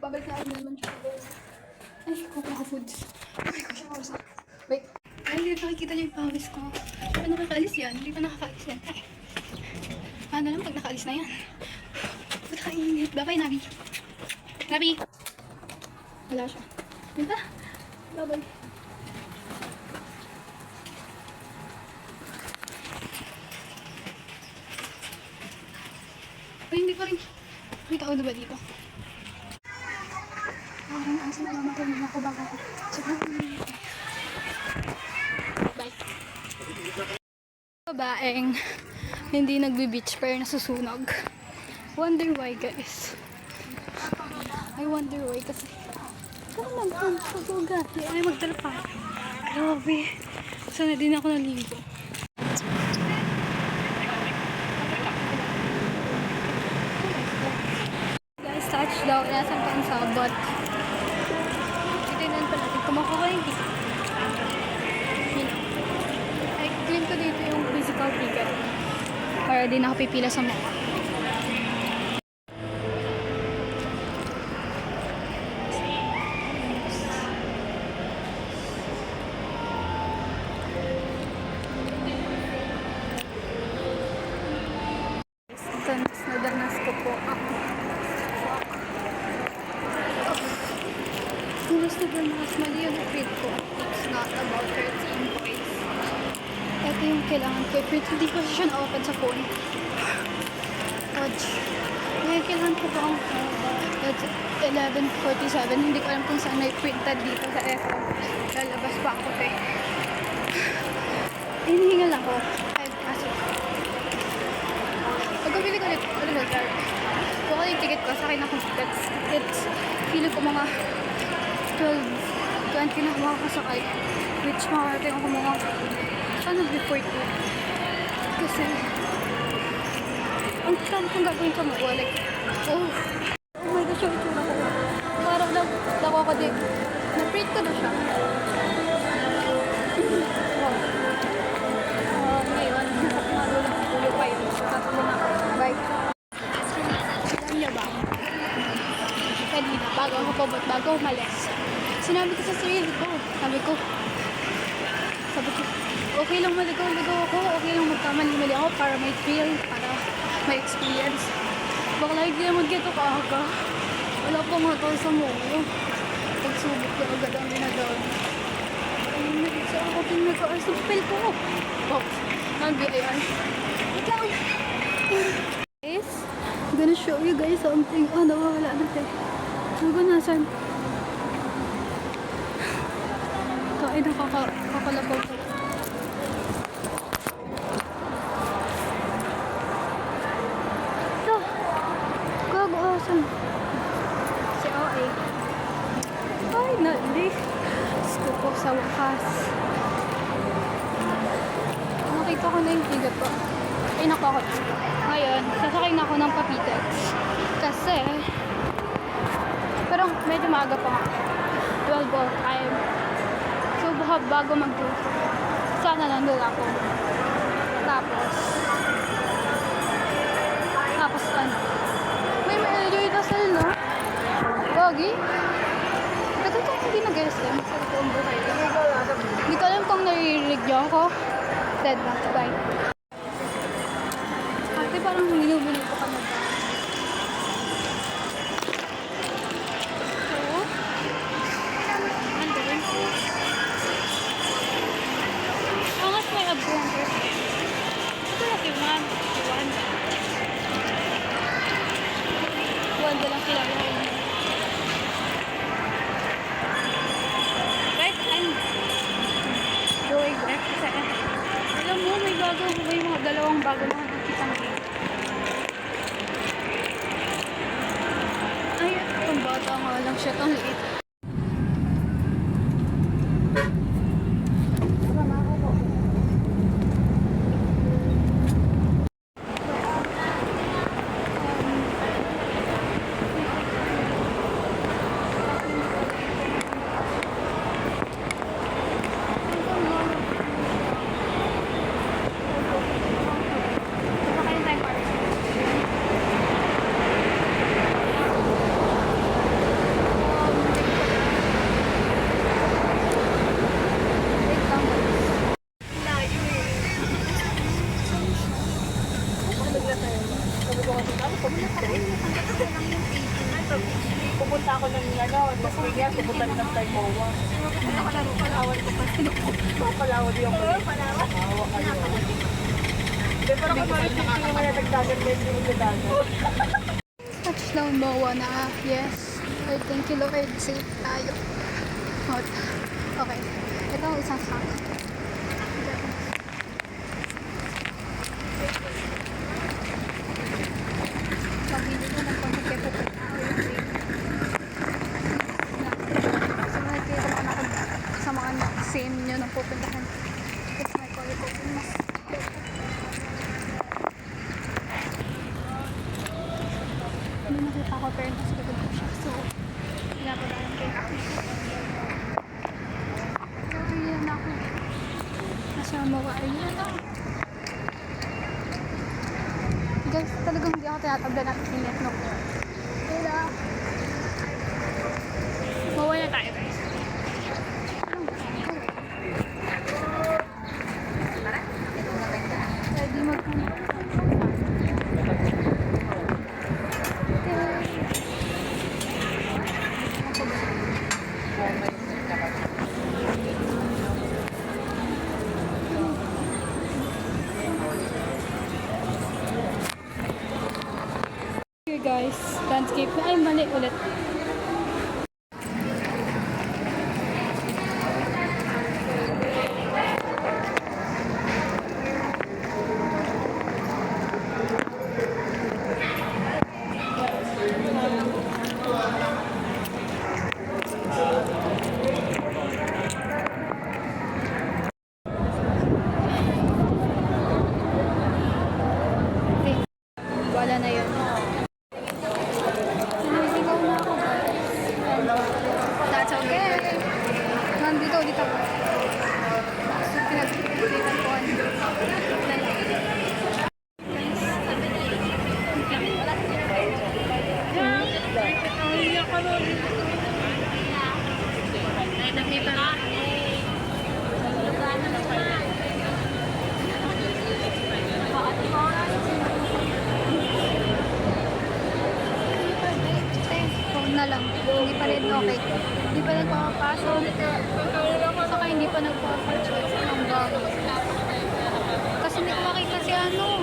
Babalik na ako naman siya. Ay, kukuha ko foods. Ay, ko siya mawasa. Wait. Ay, hindi nakikita niyo yung pawis ko. Paano nakakaalis yan? Hindi pa nakakaalis yan. Ay. Paano lang pag nakaalis na yan? Ba't kainit? Bye-bye, Nabi. Nabi! Wala siya. Diba? Bye-bye. Ay, hindi pa rin. May tao na ba dito? Parang ang sinamamatay na ako baka ako. Bye. Babaeng hindi nagbe-beach pero nasusunog. Wonder why, guys. I wonder why kasi ano naman susugat. Ay magdala pa. Grabe. Sana din ako naligo. Guys, touchdown. Nasaan pa ang sabot? Titignan pa natin kung makuha yung ticket. Ay, claim ko dito yung physical ticket. Para di nakapipila sa mukha. Nadanas ko po ako. Gusto ko mas mali yung print ko. It's not about 13 points. Ito yung kailangan ko i-print. Hindi ko siya na-open sa phone. Ngayon kailangan ko po ang 11:47. Hindi ko alam kung saan na-printed dito sa F1. Lalabas pa ako tayo. Hinihingal ako. Ay, kaso. Pagkabili ko dito, kung ano yung ticket ko, sa akin akong tickets. Feeling ko mga 12-20 na makakasakay. Which makarating ako mga ano before 2. Kasi ang plan kong gagawin ko mo, like, oh my gosh, yung itsura ko. Parang nako ako din. Na-print ko na siya. Wow. Ngayon, nadulang tuloy pa yun. Tatlo na ako. Bye. Alam niyo ba? Kanina, bago ako pabot, bago umalis. Sinabi ko sa sarili ko. Sabi ko, okay lang maligaw-ligaw ako. Okay lang magkamali-mali ako para may thrill, para may experience. Bakla hindi naman gito ka. Wala pa nga tao sa mulo. Pagsubok ko agad ang ginagawa. Ayun, nag-isa ako din nag-aas ng pil ko. Oh, nag-BIR. Wait lang. Guys, I'm gonna show you guys something. Oh, nawawala na tayo. Ano ba nasan? Ito ay nakakalabaw ko. Ito. Kag-awasan. Si OA. Ay, nali. Gusto ko sa wakas. Nakita ko na yung tigat ko. Ay, naku. Ngayon, sasakay na ako ng Papitex. Kasi, pero medyo maaga pa nga. 12 time. So, bago mag-2. Sana nandun ako. Tapos ano? May enjoy na sila, no? Gogi? Ba't ito hindi nag-SM sa toong buhay? Hindi ko alam kung naririnig niyo ako. Dead na. Bye. Ate, parang minubunod ko ka na ba? Wanda lang sila. Right, I'm going back kasi alam mo, may mga dalawang bago na nakikita mo. Ay, itong bata nga lang siya. Ang liit. mas bigyan, pupunta rin ng tayo mowa. Nakalaro, palawan ko pa. Palawan yung palawan. Hawa kayo. Hindi, parang kung malit yung mga nagdagan na yung nagdagan. Touchdown bawa na. Yes. I thank you Lord. Safe tayo. Hot. Okay. Ito ang isang snack. Pag hindi ko ng pagkakita ko sa mga kaya ko na sa mga same nyo na pupuntahan. It's my color ko. Mas hindi nakita ko pero nasa likod ko siya. So, pinapadaan ko. So, ayan na ako. Nasama ko. Ayan na. Guys, talagang hindi ako tinatabla natin init, no? Kaya, mawala na tayo, guys. Ready magkano? Okay guys, landscape na. Ay, mali ulit. Okay. Wala na yun. Naliligaw na ako guys. That's okay. Nandito ulit ako. So, pinag-ipitan ko phone na lang. Hindi pa rin okay. Hindi pa nagpapapasok. Saka hindi pa nagpapapasok ng bag. Kasi hindi ko makita si ano.